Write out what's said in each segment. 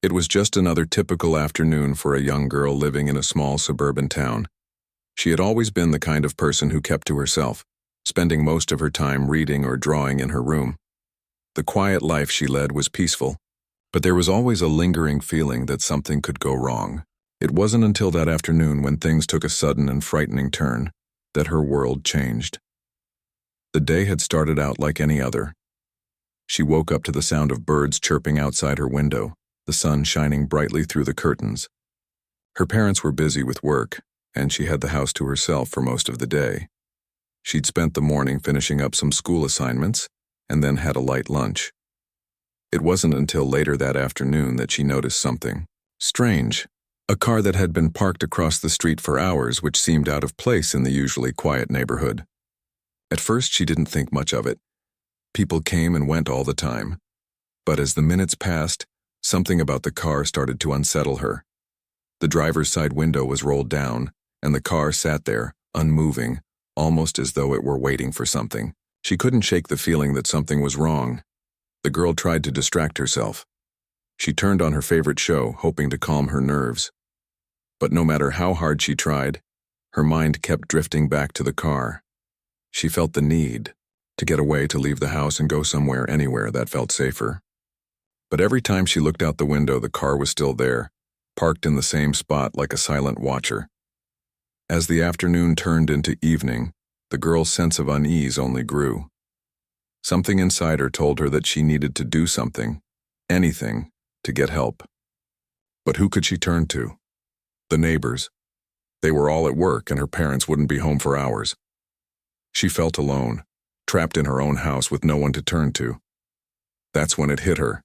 It was just another typical afternoon for a young girl living in a small suburban town. She had always been the kind of person who kept to herself, spending most of her time reading or drawing in her room. The quiet life she led was peaceful, but there was always a lingering feeling that something could go wrong. It wasn't until that afternoon, when things took a sudden and frightening turn, that her world changed. The day had started out like any other. She woke up to the sound of birds chirping outside her window, the sun shining brightly through the curtains. Her parents were busy with work, and she had the house to herself for most of the day. She'd spent the morning finishing up some school assignments, and then had a light lunch. It wasn't until later that afternoon that she noticed something strange. A car that had been parked across the street for hours, which seemed out of place in the usually quiet neighborhood. At first, she didn't think much of it. People came and went all the time. But as the minutes passed, something about the car started to unsettle her. The driver's side window was rolled down, and the car sat there, unmoving, almost as though it were waiting for something. She couldn't shake the feeling that something was wrong. The girl tried to distract herself. She turned on her favorite show, hoping to calm her nerves. But no matter how hard she tried, her mind kept drifting back to the car. She felt the need to get away, to leave the house and go somewhere, anywhere that felt safer. But every time she looked out the window, the car was still there, parked in the same spot like a silent watcher. As the afternoon turned into evening, the girl's sense of unease only grew. Something inside her told her that she needed to do something, anything, to get help. But who could she turn to? The neighbors. They were all at work, and her parents wouldn't be home for hours. She felt alone, trapped in her own house with no one to turn to. That's when it hit her.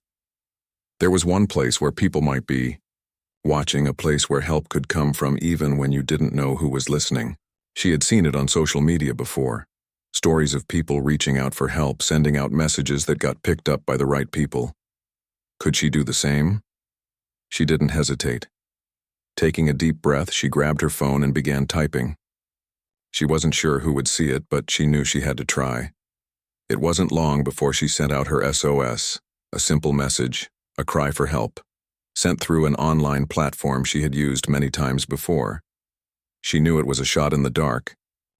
There was one place where people might be watching, a place where help could come from even when you didn't know who was listening. She had seen it on social media before. Stories of people reaching out for help, sending out messages that got picked up by the right people. Could she do the same? She didn't hesitate. Taking a deep breath, she grabbed her phone and began typing. She wasn't sure who would see it, but she knew she had to try. It wasn't long before she sent out her SOS, a simple message, a cry for help, sent through an online platform she had used many times before. She knew it was a shot in the dark,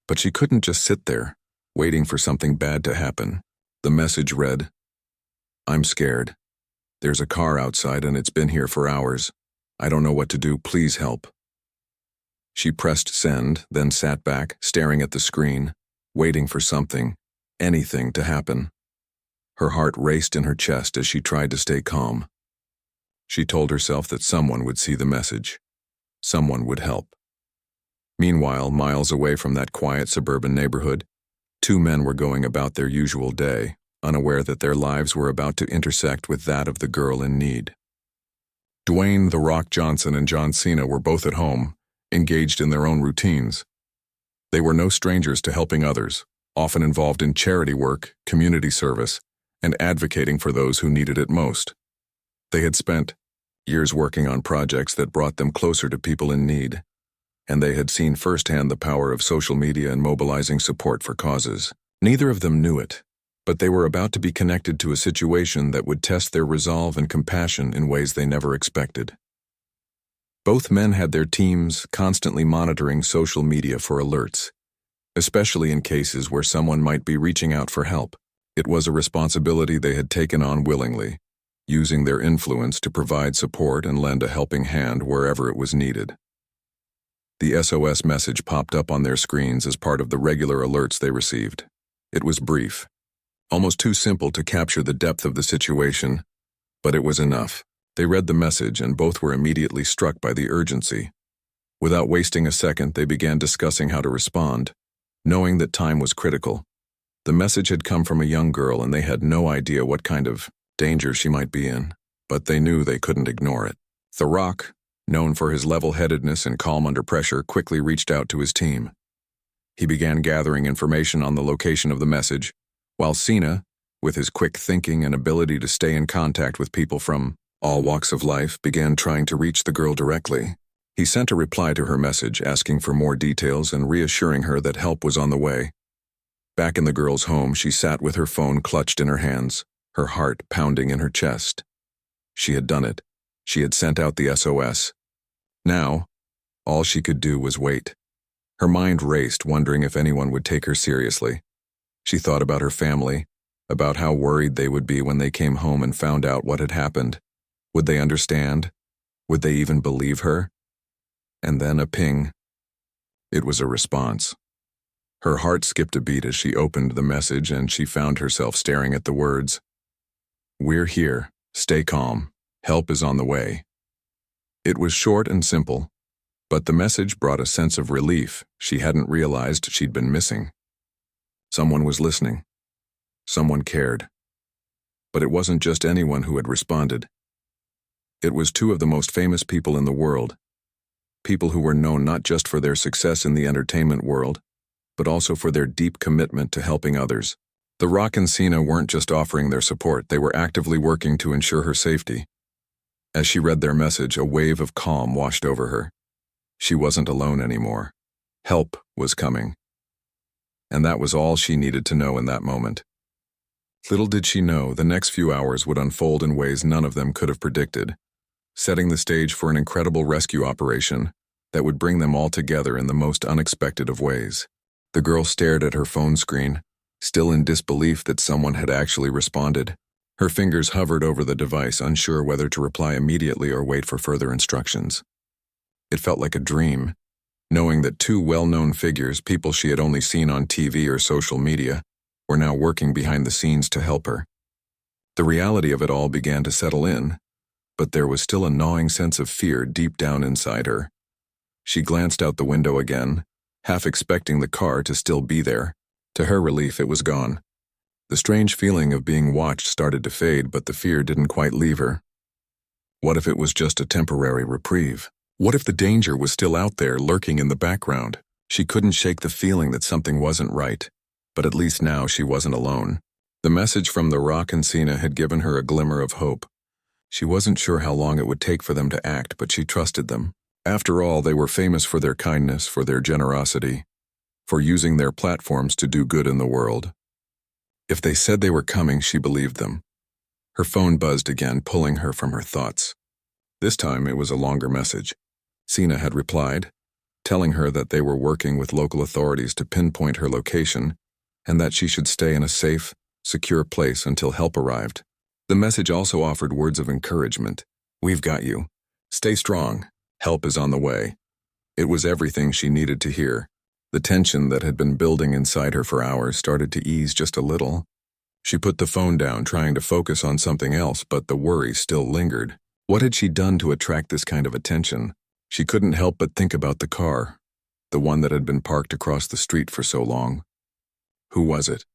but she couldn't just sit there, waiting for something bad to happen. The message read, "I'm scared. There's a car outside and it's been here for hours. I don't know what to do. Please help." She pressed send, then sat back, staring at the screen, waiting for something, anything, to happen. Her heart raced in her chest as she tried to stay calm. She told herself that someone would see the message. Someone would help. Meanwhile, miles away from that quiet suburban neighborhood, two men were going about their usual day, unaware that their lives were about to intersect with that of the girl in need. Dwayne "The Rock" Johnson and John Cena were both at home, engaged in their own routines. They were no strangers to helping others, often involved in charity work, community service, and advocating for those who needed it most. They had spent years working on projects that brought them closer to people in need, and they had seen firsthand the power of social media in mobilizing support for causes. Neither of them knew it, but they were about to be connected to a situation that would test their resolve and compassion in ways they never expected. Both men had their teams constantly monitoring social media for alerts, especially in cases where someone might be reaching out for help. It was a responsibility they had taken on willingly, using their influence to provide support and lend a helping hand wherever it was needed. The SOS message popped up on their screens as part of the regular alerts they received. It was brief, almost too simple to capture the depth of the situation, but it was enough. They read the message, and both were immediately struck by the urgency. Without wasting a second, they began discussing how to respond, knowing that time was critical. The message had come from a young girl, and they had no idea what kind of danger she might be in, but they knew they couldn't ignore it. The Rock, known for his level-headedness and calm under pressure, quickly reached out to his team. He began gathering information on the location of the message, while Cena, with his quick thinking and ability to stay in contact with people from all walks of life, began trying to reach the girl directly. He sent a reply to her message, asking for more details and reassuring her that help was on the way. Back in the girl's home, she sat with her phone clutched in her hands, her heart pounding in her chest. She had done it. She had sent out the SOS. Now, all she could do was wait. Her mind raced, wondering if anyone would take her seriously. She thought about her family, about how worried they would be when they came home and found out what had happened. Would they understand? Would they even believe her? And then a ping. It was a response. Her heart skipped a beat as she opened the message, and she found herself staring at the words. "We're here. Stay calm. Help is on the way." It was short and simple, but the message brought a sense of relief she hadn't realized she'd been missing. Someone was listening. Someone cared. But it wasn't just anyone who had responded. It was two of the most famous people in the world, people who were known not just for their success in the entertainment world, but also for their deep commitment to helping others. The Rock and Cena weren't just offering their support, they were actively working to ensure her safety. As she read their message, a wave of calm washed over her. She wasn't alone anymore. Help was coming. And that was all she needed to know in that moment. Little did she know, the next few hours would unfold in ways none of them could have predicted, setting the stage for an incredible rescue operation that would bring them all together in the most unexpected of ways. The girl stared at her phone screen, still in disbelief that someone had actually responded. Her fingers hovered over the device, unsure whether to reply immediately or wait for further instructions. It felt like a dream, knowing that two well-known figures, people she had only seen on TV or social media, were now working behind the scenes to help her. The reality of it all began to settle in, but there was still a gnawing sense of fear deep down inside her. She glanced out the window again, half expecting the car to still be there. To her relief, it was gone. The strange feeling of being watched started to fade, but the fear didn't quite leave her. What if it was just a temporary reprieve? What if the danger was still out there, lurking in the background? She couldn't shake the feeling that something wasn't right, but at least now she wasn't alone. The message from The Rock and Cena had given her a glimmer of hope. She wasn't sure how long it would take for them to act, but she trusted them. After all, they were famous for their kindness, for their generosity, for using their platforms to do good in the world. If they said they were coming, she believed them. Her phone buzzed again, pulling her from her thoughts. This time it was a longer message. Cena had replied, telling her that they were working with local authorities to pinpoint her location and that she should stay in a safe, secure place until help arrived. The message also offered words of encouragement. "We've got you. Stay strong. Help is on the way." It was everything she needed to hear. The tension that had been building inside her for hours started to ease just a little. She put the phone down, trying to focus on something else, but the worry still lingered. What had she done to attract this kind of attention? She couldn't help but think about the car, the one that had been parked across the street for so long. Who was it?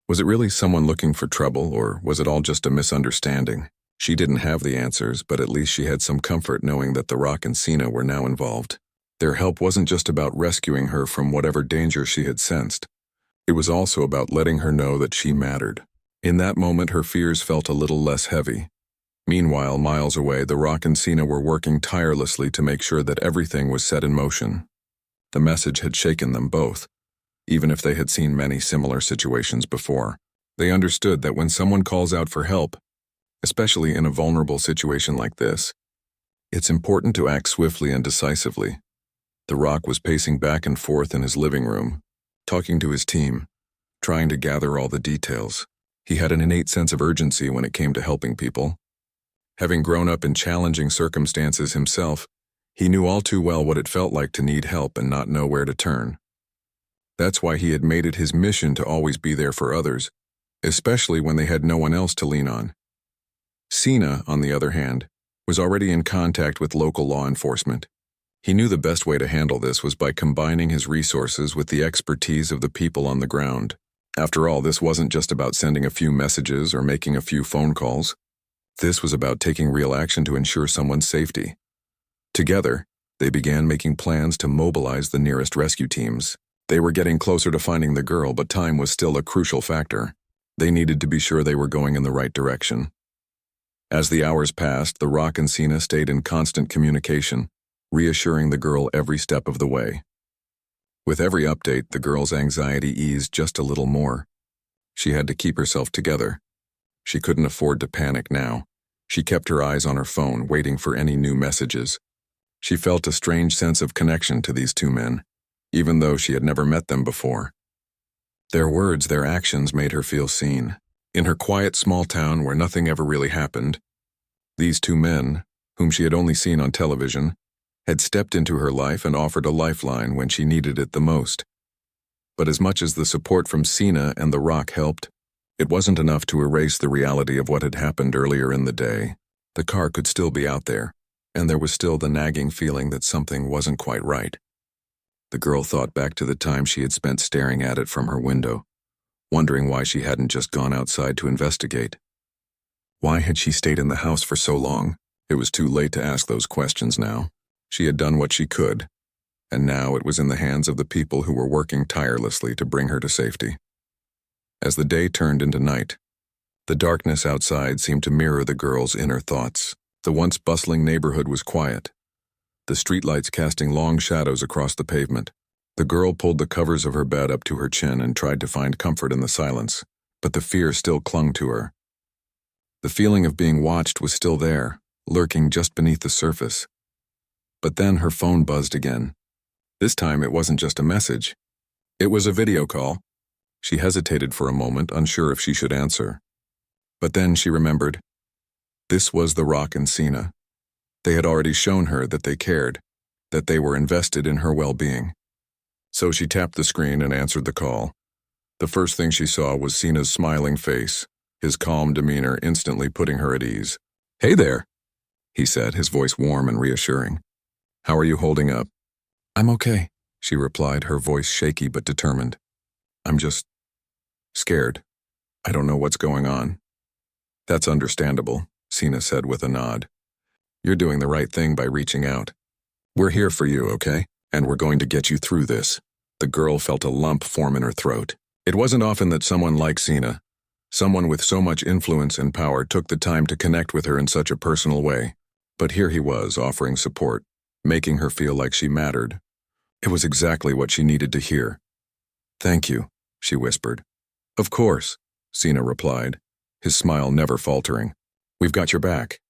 Was it really someone looking for trouble, or was it all just a misunderstanding? She didn't have the answers, but at least she had some comfort knowing that The Rock and Cena were now involved. Their help wasn't just about rescuing her from whatever danger she had sensed. It was also about letting her know that she mattered. In that moment, her fears felt a little less heavy. Meanwhile, miles away, The Rock and Cena were working tirelessly to make sure that everything was set in motion. The message had shaken them both, even if they had seen many similar situations before. They understood that when someone calls out for help, especially in a vulnerable situation like this, it's important to act swiftly and decisively. The Rock was pacing back and forth in his living room, talking to his team, trying to gather all the details. He had an innate sense of urgency when it came to helping people. Having grown up in challenging circumstances himself, he knew all too well what it felt like to need help and not know where to turn. That's why he had made it his mission to always be there for others, especially when they had no one else to lean on. Cena, on the other hand, was already in contact with local law enforcement. He knew the best way to handle this was by combining his resources with the expertise of the people on the ground. After all, this wasn't just about sending a few messages or making a few phone calls. This was about taking real action to ensure someone's safety. Together, they began making plans to mobilize the nearest rescue teams. They were getting closer to finding the girl, but time was still a crucial factor. They needed to be sure they were going in the right direction. As the hours passed, The Rock and Cena stayed in constant communication, reassuring the girl every step of the way. With every update, the girl's anxiety eased just a little more. She had to keep herself together. She couldn't afford to panic now. She kept her eyes on her phone, waiting for any new messages. She felt a strange sense of connection to these two men, even though she had never met them before. Their words, their actions made her feel seen. In her quiet small town where nothing ever really happened, these two men, whom she had only seen on television, had stepped into her life and offered a lifeline when she needed it the most. But as much as the support from Cena and The Rock helped, it wasn't enough to erase the reality of what had happened earlier in the day. The car could still be out there, and there was still the nagging feeling that something wasn't quite right. The girl thought back to the time she had spent staring at it from her window, wondering why she hadn't just gone outside to investigate. Why had she stayed in the house for so long? It was too late to ask those questions now. She had done what she could, and now it was in the hands of the people who were working tirelessly to bring her to safety. As the day turned into night, the darkness outside seemed to mirror the girl's inner thoughts. The once bustling neighborhood was quiet, the streetlights casting long shadows across the pavement. The girl pulled the covers of her bed up to her chin and tried to find comfort in the silence, but the fear still clung to her. The feeling of being watched was still there, lurking just beneath the surface. But then her phone buzzed again. This time it wasn't just a message. It was a video call. She hesitated for a moment, unsure if she should answer. But then she remembered. This was The Rock and Cena. They had already shown her that they cared, that they were invested in her well-being. So she tapped the screen and answered the call. The first thing she saw was Cena's smiling face, his calm demeanor instantly putting her at ease. "Hey there," he said, his voice warm and reassuring. "How are you holding up?" "I'm okay," she replied, her voice shaky but determined. "I'm just scared. I don't know what's going on." "That's understandable," Cena said with a nod. "You're doing the right thing by reaching out. We're here for you, okay? And we're going to get you through this." The girl felt a lump form in her throat. It wasn't often that someone like Cena, someone with so much influence and power, took the time to connect with her in such a personal way. But here he was, offering support, making her feel like she mattered. It was exactly what she needed to hear. "Thank you," she whispered. "Of course," Cena replied, his smile never faltering. "We've got your back."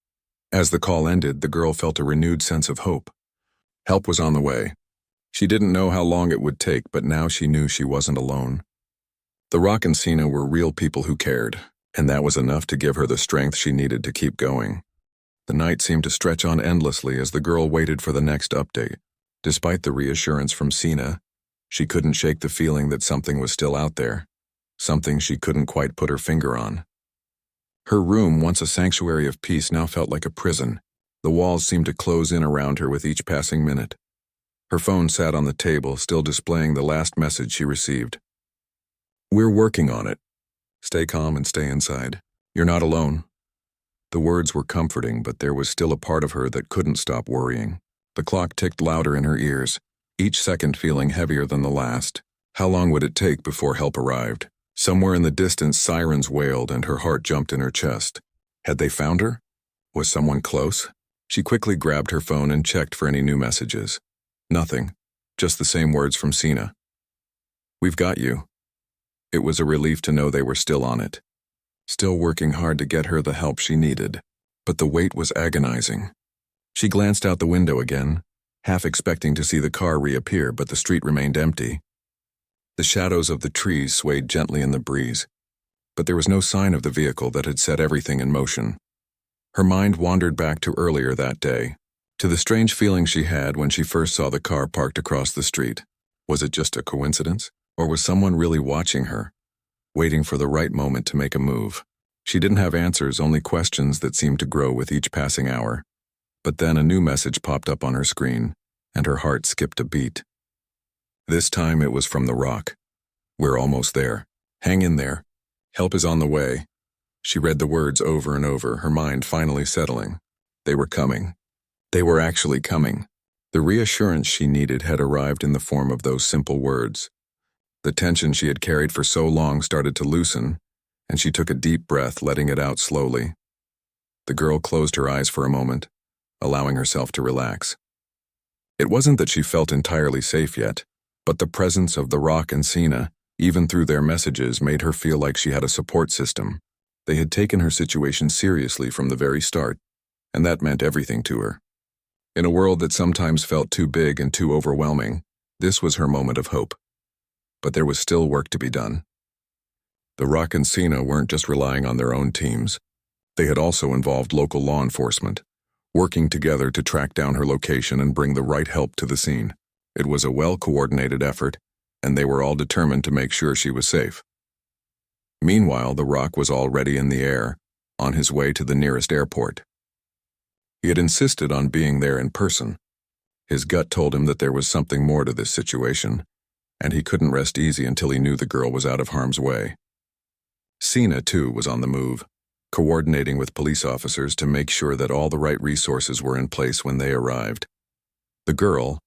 As the call ended, the girl felt a renewed sense of hope. Help was on the way. She didn't know how long it would take, but now she knew she wasn't alone. The Rock and Cena were real people who cared, and that was enough to give her the strength she needed to keep going. The night seemed to stretch on endlessly as the girl waited for the next update. Despite the reassurance from Cena, she couldn't shake the feeling that something was still out there, something she couldn't quite put her finger on. Her room, once a sanctuary of peace, now felt like a prison. The walls seemed to close in around her with each passing minute. Her phone sat on the table, still displaying the last message she received. "We're working on it. Stay calm and stay inside. You're not alone." The words were comforting, but there was still a part of her that couldn't stop worrying. The clock ticked louder in her ears, each second feeling heavier than the last. How long would it take before help arrived? Somewhere in the distance, sirens wailed and her heart jumped in her chest. Had they found her? Was someone close? She quickly grabbed her phone and checked for any new messages. Nothing, just the same words from Cena. "We've got you." It was a relief to know they were still on it, still working hard to get her the help she needed. But the wait was agonizing. She glanced out the window again, half expecting to see the car reappear, but the street remained empty. The shadows of the trees swayed gently in the breeze, but there was no sign of the vehicle that had set everything in motion. Her mind wandered back to earlier that day, to the strange feeling she had when she first saw the car parked across the street. Was it just a coincidence, or was someone really watching her, waiting for the right moment to make a move? She didn't have answers, only questions that seemed to grow with each passing hour. But then a new message popped up on her screen, and her heart skipped a beat. This time it was from The Rock. "We're almost there. Hang in there. Help is on the way." She read the words over and over, her mind finally settling. They were coming. They were actually coming. The reassurance she needed had arrived in the form of those simple words. The tension she had carried for so long started to loosen, and she took a deep breath, letting it out slowly. The girl closed her eyes for a moment, allowing herself to relax. It wasn't that she felt entirely safe yet, but the presence of The Rock and Cena, even through their messages, made her feel like she had a support system. They had taken her situation seriously from the very start, and that meant everything to her. In a world that sometimes felt too big and too overwhelming, this was her moment of hope. But there was still work to be done. The Rock and Cena weren't just relying on their own teams. They had also involved local law enforcement, working together to track down her location and bring the right help to the scene. It was a well-coordinated effort, and they were all determined to make sure she was safe. Meanwhile, the Rock was already in the air, on his way to the nearest airport. He had insisted on being there in person. His gut told him that there was something more to this situation, and he couldn't rest easy until he knew the girl was out of harm's way. Cena, too, was on the move, coordinating with police officers to make sure that all the right resources were in place when they arrived. The girl,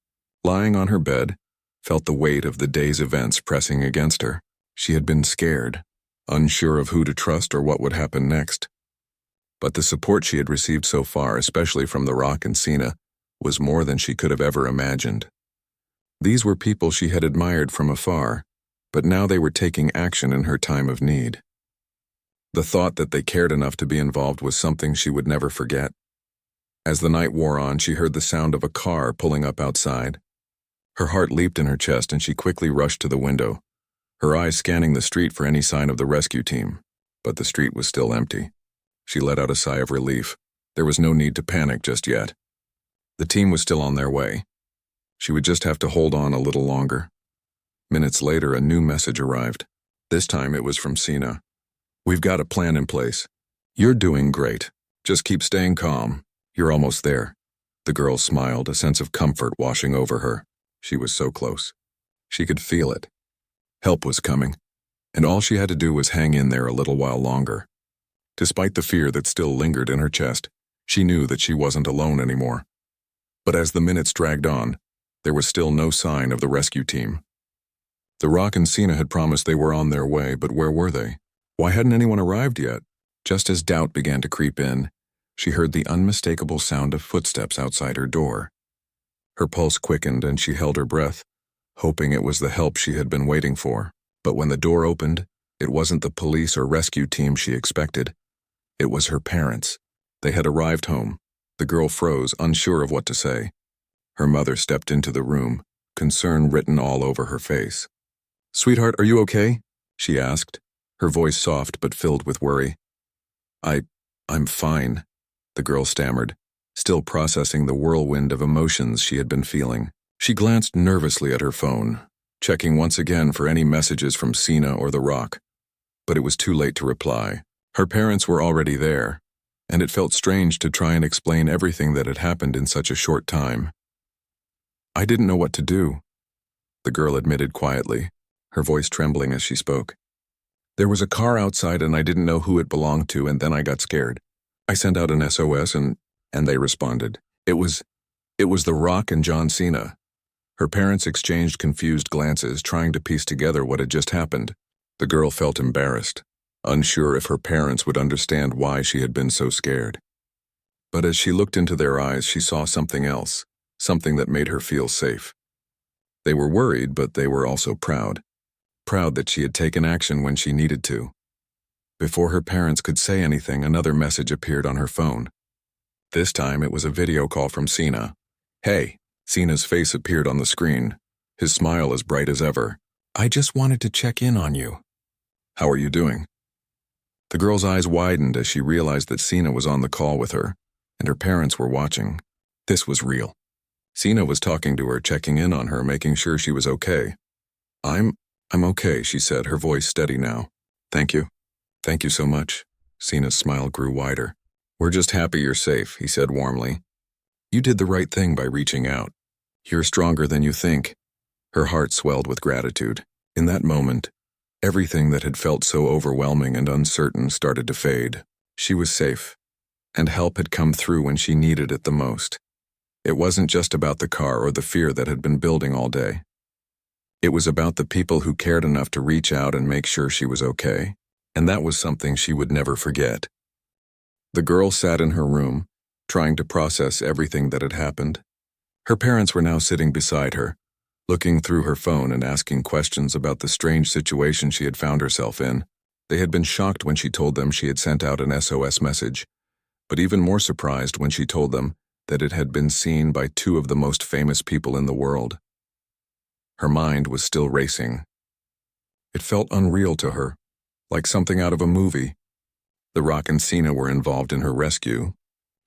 lying on her bed, felt the weight of the day's events pressing against her. She had been scared, unsure of who to trust or what would happen next. But the support she had received so far, especially from The Rock and Cena, was more than she could have ever imagined. These were people she had admired from afar, but now they were taking action in her time of need. The thought that they cared enough to be involved was something she would never forget. As the night wore on, she heard the sound of a car pulling up outside. Her heart leaped in her chest and she quickly rushed to the window, her eyes scanning the street for any sign of the rescue team. But the street was still empty. She let out a sigh of relief. There was no need to panic just yet. The team was still on their way. She would just have to hold on a little longer. Minutes later, a new message arrived. This time it was from Cena. "We've got a plan in place. You're doing great. Just keep staying calm. You're almost there." The girl smiled, a sense of comfort washing over her. She was so close. She could feel it. Help was coming, and all she had to do was hang in there a little while longer. Despite the fear that still lingered in her chest, she knew that she wasn't alone anymore. But as the minutes dragged on, there was still no sign of the rescue team. The Rock and Cena had promised they were on their way, but where were they? Why hadn't anyone arrived yet? Just as doubt began to creep in, she heard the unmistakable sound of footsteps outside her door. Her pulse quickened and she held her breath, hoping it was the help she had been waiting for. But when the door opened, it wasn't the police or rescue team she expected. It was her parents. They had arrived home. The girl froze, unsure of what to say. Her mother stepped into the room, concern written all over her face. "Sweetheart, are you okay?" she asked, her voice soft but filled with worry. I'm fine," the girl stammered, still processing the whirlwind of emotions she had been feeling. She glanced nervously at her phone, checking once again for any messages from Cena or The Rock. But it was too late to reply. Her parents were already there, and it felt strange to try and explain everything that had happened in such a short time. "I didn't know what to do," the girl admitted quietly, her voice trembling as she spoke. "There was a car outside and I didn't know who it belonged to, and then I got scared. I sent out an SOS and they responded. It was The Rock and John Cena." Her parents exchanged confused glances, trying to piece together what had just happened. The girl felt embarrassed, unsure if her parents would understand why she had been so scared. But as she looked into their eyes, she saw something else, something that made her feel safe. They were worried, but they were also proud. Proud that she had taken action when she needed to. Before her parents could say anything, another message appeared on her phone. This time it was a video call from Cena. "Hey," Cena's face appeared on the screen, his smile as bright as ever. "I just wanted to check in on you. How are you doing?" The girl's eyes widened as she realized that Cena was on the call with her, and her parents were watching. This was real. Cena was talking to her, checking in on her, making sure she was okay. I'm okay," she said, her voice steady now. "Thank you. Thank you so much." Cena's smile grew wider. "We're just happy you're safe," he said warmly. "You did the right thing by reaching out. You're stronger than you think." Her heart swelled with gratitude. In that moment, everything that had felt so overwhelming and uncertain started to fade. She was safe, and help had come through when she needed it the most. It wasn't just about the car or the fear that had been building all day. It was about the people who cared enough to reach out and make sure she was okay, and that was something she would never forget. The girl sat in her room, trying to process everything that had happened. Her parents were now sitting beside her, looking through her phone and asking questions about the strange situation she had found herself in. They had been shocked when she told them she had sent out an SOS message, but even more surprised when she told them that it had been seen by two of the most famous people in the world. Her mind was still racing. It felt unreal to her, like something out of a movie. The Rock and Cena were involved in her rescue.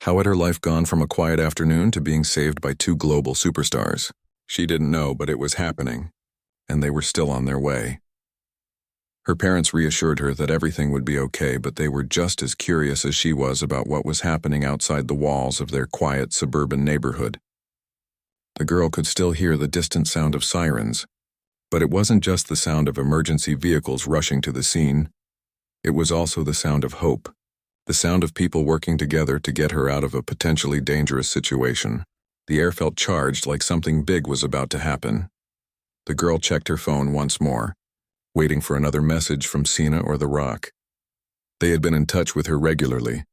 How had her life gone from a quiet afternoon to being saved by two global superstars? She didn't know, but it was happening, and they were still on their way. Her parents reassured her that everything would be okay, but they were just as curious as she was about what was happening outside the walls of their quiet suburban neighborhood. The girl could still hear the distant sound of sirens, but it wasn't just the sound of emergency vehicles rushing to the scene. It was also the sound of hope, the sound of people working together to get her out of a potentially dangerous situation. The air felt charged, like something big was about to happen. The girl checked her phone once more, waiting for another message from Cena or The Rock. They had been in touch with her regularly,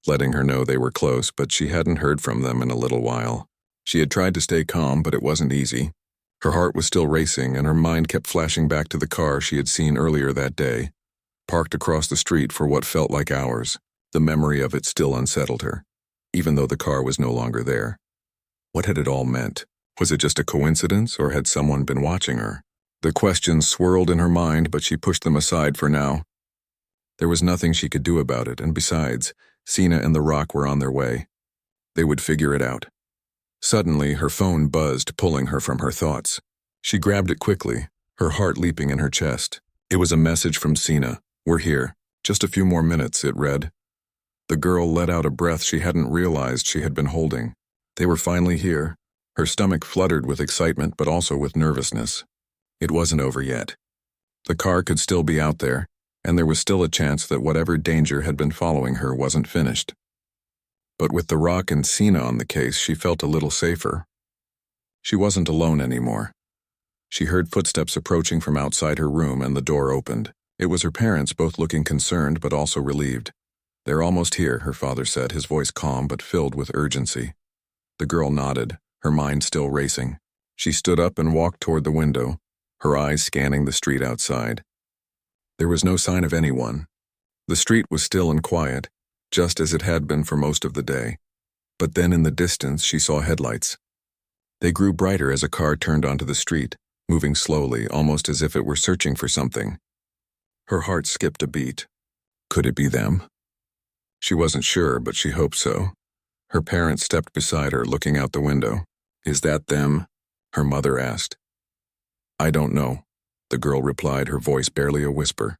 letting her know they were close, but she hadn't heard from them in a little while. She had tried to stay calm, but it wasn't easy. Her heart was still racing, and her mind kept flashing back to the car she had seen earlier that day, parked across the street for what felt like hours. The memory of it still unsettled her, even though the car was no longer there. What had it all meant? Was it just a coincidence, or had someone been watching her? The questions swirled in her mind, but she pushed them aside for now. There was nothing she could do about it, and besides, Cena and The Rock were on their way. They would figure it out. Suddenly, her phone buzzed, pulling her from her thoughts. She grabbed it quickly, her heart leaping in her chest. It was a message from Cena. "We're here. Just a few more minutes," it read. The girl let out a breath she hadn't realized she had been holding. They were finally here. Her stomach fluttered with excitement, but also with nervousness. It wasn't over yet. The car could still be out there, and there was still a chance that whatever danger had been following her wasn't finished. But with The Rock and Cena on the case, she felt a little safer. She wasn't alone anymore. She heard footsteps approaching from outside her room, and the door opened. It was her parents, both looking concerned but also relieved. "They're almost here," her father said, his voice calm but filled with urgency. The girl nodded, her mind still racing. She stood up and walked toward the window, her eyes scanning the street outside. There was no sign of anyone. The street was still and quiet, just as it had been for most of the day. But then in the distance she saw headlights. They grew brighter as a car turned onto the street, moving slowly, almost as if it were searching for something. Her heart skipped a beat. Could it be them? She wasn't sure, but she hoped so. Her parents stepped beside her, looking out the window. "Is that them?" her mother asked. "I don't know," the girl replied, her voice barely a whisper.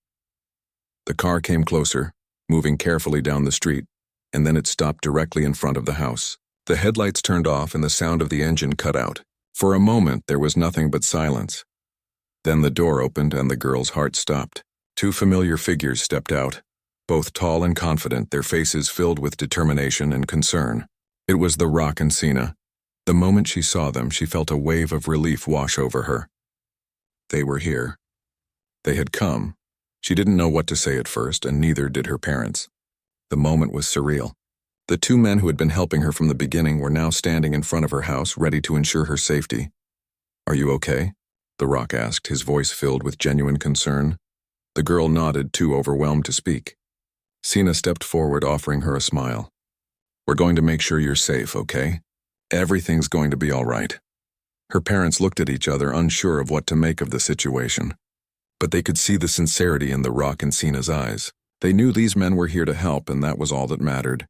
The car came closer, moving carefully down the street, and then it stopped directly in front of the house. The headlights turned off and the sound of the engine cut out. For a moment, there was nothing but silence. Then the door opened and the girl's heart stopped. Two familiar figures stepped out, both tall and confident, their faces filled with determination and concern. It was The Rock and Cena. The moment she saw them, she felt a wave of relief wash over her. They were here. They had come. She didn't know what to say at first, and neither did her parents. The moment was surreal. The two men who had been helping her from the beginning were now standing in front of her house, ready to ensure her safety. "Are you okay?" The Rock asked, his voice filled with genuine concern. The girl nodded, too overwhelmed to speak. Cena stepped forward, offering her a smile. "We're going to make sure you're safe, okay? Everything's going to be all right." Her parents looked at each other, unsure of what to make of the situation. But they could see the sincerity in The Rock and Cena's eyes. They knew these men were here to help, and that was all that mattered.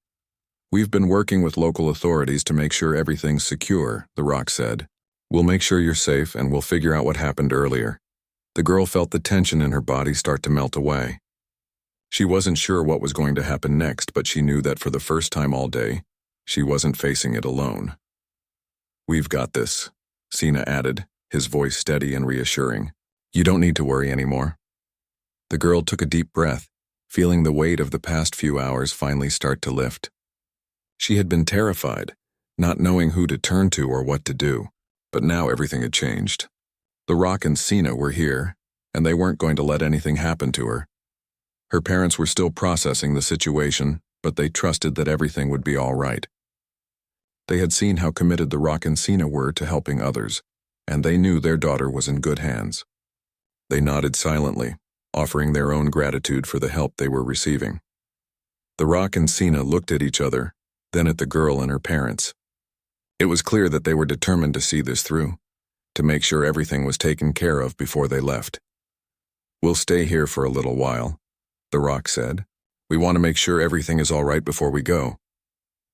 "We've been working with local authorities to make sure everything's secure," The Rock said. "We'll make sure you're safe, and we'll figure out what happened earlier." The girl felt the tension in her body start to melt away. She wasn't sure what was going to happen next, but she knew that for the first time all day, she wasn't facing it alone. "We've got this," Cena added, his voice steady and reassuring. "You don't need to worry anymore." The girl took a deep breath, feeling the weight of the past few hours finally start to lift. She had been terrified, not knowing who to turn to or what to do, but now everything had changed. The Rock and Cena were here, and they weren't going to let anything happen to her. Her parents were still processing the situation, but they trusted that everything would be all right. They had seen how committed The Rock and Cena were to helping others, and they knew their daughter was in good hands. They nodded silently, offering their own gratitude for the help they were receiving. The Rock and Cena looked at each other, then at the girl and her parents. It was clear that they were determined to see this through, to make sure everything was taken care of before they left. "We'll stay here for a little while," The Rock said. "We want to make sure everything is all right before we go."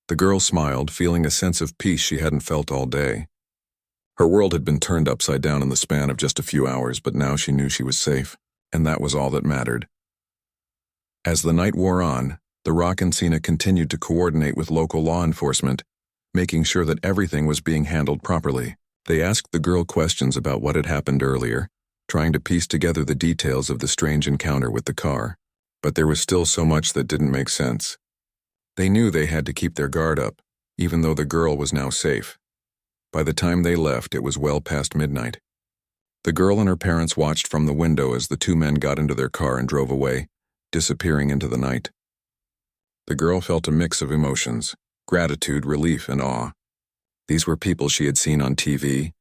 The girl smiled, feeling a sense of peace she hadn't felt all day. Her world had been turned upside down in the span of just a few hours, but now she knew she was safe, and that was all that mattered. As the night wore on, The Rock and Cena continued to coordinate with local law enforcement, making sure that everything was being handled properly. They asked the girl questions about what had happened earlier, trying to piece together the details of the strange encounter with the car. But there was still so much that didn't make sense. They knew they had to keep their guard up, even though the girl was now safe. By the time they left, it was well past midnight. The girl and her parents watched from the window as the two men got into their car and drove away, disappearing into the night. The girl felt a mix of emotions: gratitude, relief, and awe. These were people she had seen on TV,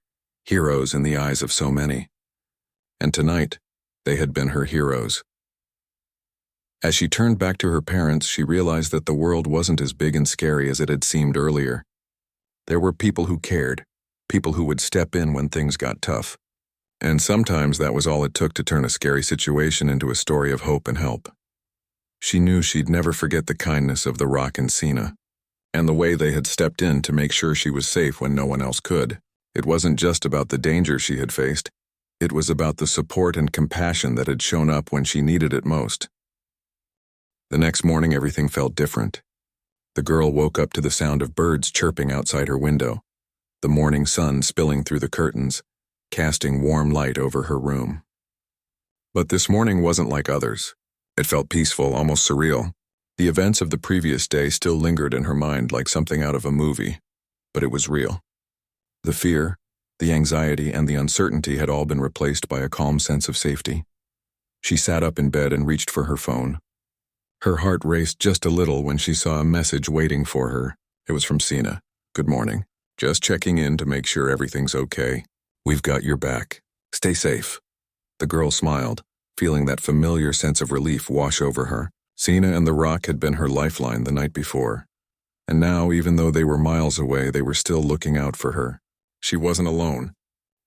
heroes in the eyes of so many. And tonight, they had been her heroes. As she turned back to her parents, she realized that the world wasn't as big and scary as it had seemed earlier. There were people who cared, people who would step in when things got tough. And sometimes that was all it took to turn a scary situation into a story of hope and help. She knew she'd never forget the kindness of The Rock and Cena, and the way they had stepped in to make sure she was safe when no one else could. It wasn't just about the danger she had faced. It was about the support and compassion that had shown up when she needed it most. The next morning, everything felt different. The girl woke up to the sound of birds chirping outside her window, the morning sun spilling through the curtains, casting warm light over her room. But this morning wasn't like others. It felt peaceful, almost surreal. The events of the previous day still lingered in her mind like something out of a movie, but it was real. The fear, the anxiety, and the uncertainty had all been replaced by a calm sense of safety. She sat up in bed and reached for her phone. Her heart raced just a little when she saw a message waiting for her. It was from Cena. "Good morning. Just checking in to make sure everything's okay. We've got your back. Stay safe." The girl smiled, feeling that familiar sense of relief wash over her. Cena and The Rock had been her lifeline the night before. And now, even though they were miles away, they were still looking out for her. She wasn't alone.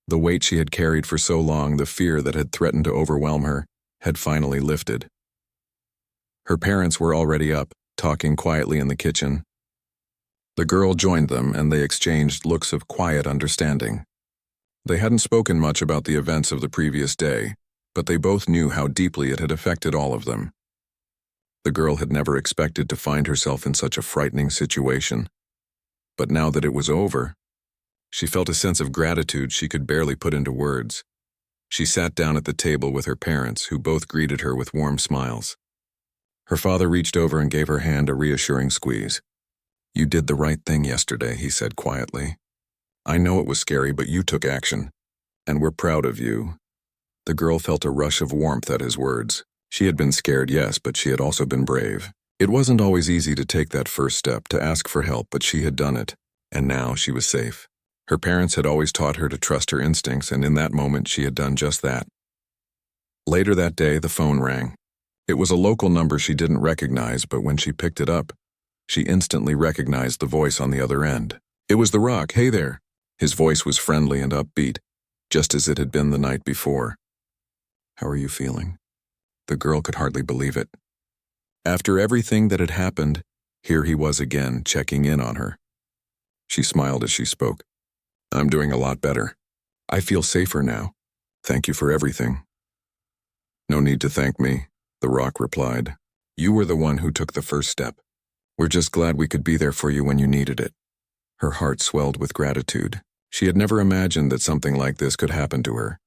The weight she had carried for so long, the fear that had threatened to overwhelm her, had finally lifted. Her parents were already up, talking quietly in the kitchen. The girl joined them, and they exchanged looks of quiet understanding. They hadn't spoken much about the events of the previous day, but they both knew how deeply it had affected all of them. The girl had never expected to find herself in such a frightening situation. But now that it was over, she felt a sense of gratitude she could barely put into words. She sat down at the table with her parents, who both greeted her with warm smiles. Her father reached over and gave her hand a reassuring squeeze. "You did the right thing yesterday," he said quietly. "I know it was scary, but you took action, and we're proud of you." The girl felt a rush of warmth at his words. She had been scared, yes, but she had also been brave. It wasn't always easy to take that first step, to ask for help, but she had done it, and now she was safe. Her parents had always taught her to trust her instincts, and in that moment she had done just that. Later that day, the phone rang. It was a local number she didn't recognize, but when she picked it up, she instantly recognized the voice on the other end. It was The Rock. "Hey there." His voice was friendly and upbeat, just as it had been the night before. "How are you feeling?" The girl could hardly believe it. After everything that had happened, here he was again, checking in on her. She smiled as she spoke. "I'm doing a lot better. I feel safer now. Thank you for everything." "No need to thank me," The Rock replied. "You were the one who took the first step. We're just glad we could be there for you when you needed it." Her heart swelled with gratitude. She had never imagined that something like this could happen to her.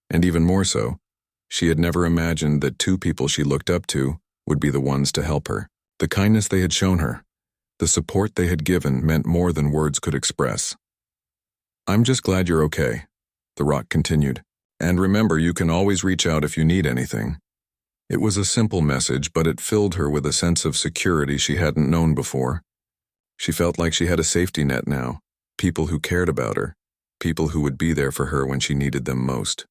And even more so, she had never imagined that two people she looked up to would be the ones to help her. The kindness they had shown her, the support they had given, meant more than words could express. "I'm just glad you're okay," The Rock continued. "And remember, you can always reach out if you need anything." It was a simple message, but it filled her with a sense of security she hadn't known before. She felt like she had a safety net now, people who cared about her, people who would be there for her when she needed them most.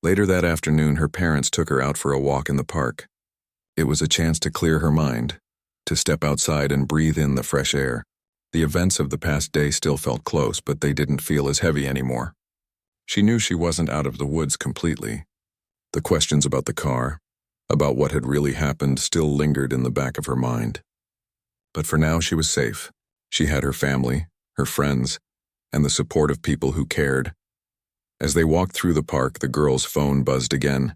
Later that afternoon, her parents took her out for a walk in the park. It was a chance to clear her mind, to step outside and breathe in the fresh air. The events of the past day still felt close, but they didn't feel as heavy anymore. She knew she wasn't out of the woods completely. The questions about the car, about what had really happened, still lingered in the back of her mind. But for now, she was safe. She had her family, her friends, and the support of people who cared. As they walked through the park, the girl's phone buzzed again.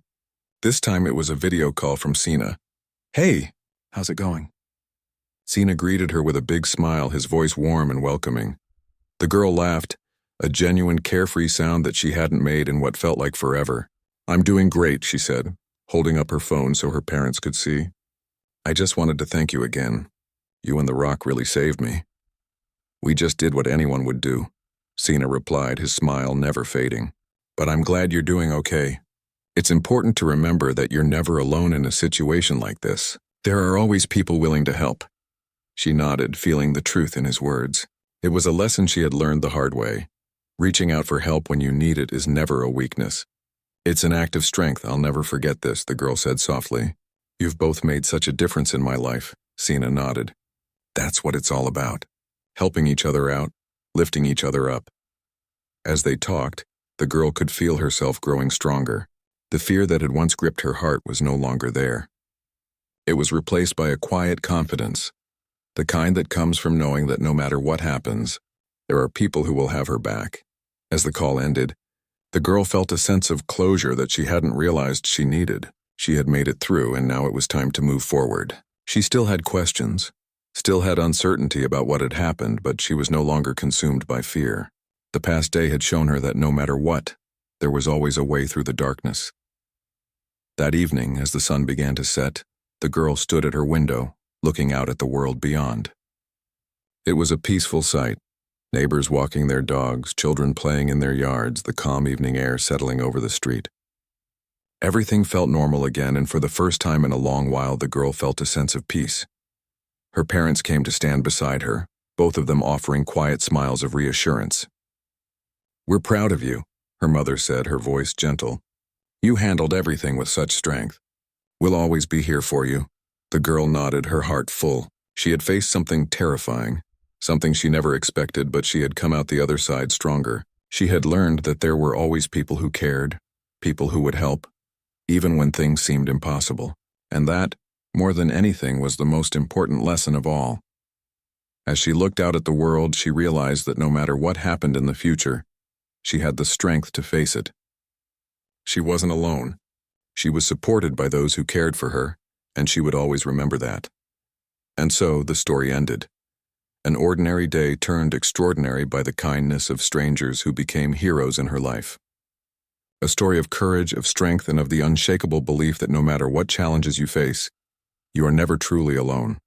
This time it was a video call from Cena. "Hey, how's it going?" Cena greeted her with a big smile, his voice warm and welcoming. The girl laughed, a genuine carefree sound that she hadn't made in what felt like forever. "I'm doing great," she said, holding up her phone so her parents could see. "I just wanted to thank you again. You and the rock really saved me." "We just did what anyone would do," Cena replied, his smile never fading. "But I'm glad you're doing okay. It's important to remember that you're never alone in a situation like this. There are always people willing to help." She nodded, feeling the truth in his words. It was a lesson she had learned the hard way. Reaching out for help when you need it is never a weakness. "It's an act of strength, I'll never forget this," the girl said softly. "You've both made such a difference in my life," Cena nodded. "That's what it's all about. Helping each other out, lifting each other up." As they talked, the girl could feel herself growing stronger. The fear that had once gripped her heart was no longer there. It was replaced by a quiet confidence, the kind that comes from knowing that no matter what happens, there are people who will have her back. As the call ended, the girl felt a sense of closure that she hadn't realized she needed. She had made it through, and now it was time to move forward. She still had questions, still had uncertainty about what had happened, but she was no longer consumed by fear. The past day had shown her that no matter what, there was always a way through the darkness. That evening, as the sun began to set, the girl stood at her window, looking out at the world beyond. It was a peaceful sight. Neighbors walking their dogs, children playing in their yards, the calm evening air settling over the street. Everything felt normal again, and for the first time in a long while, the girl felt a sense of peace. Her parents came to stand beside her, both of them offering quiet smiles of reassurance. "We're proud of you," her mother said, her voice gentle. "You handled everything with such strength. We'll always be here for you." The girl nodded, her heart full. She had faced something terrifying, something she never expected, but she had come out the other side stronger. She had learned that there were always people who cared, people who would help, even when things seemed impossible. And that, more than anything, was the most important lesson of all. As she looked out at the world, she realized that no matter what happened in the future, she had the strength to face it. She wasn't alone. She was supported by those who cared for her, and she would always remember that. And so the story ended. An ordinary day turned extraordinary by the kindness of strangers who became heroes in her life. A story of courage, of strength, and of the unshakable belief that no matter what challenges you face, you are never truly alone.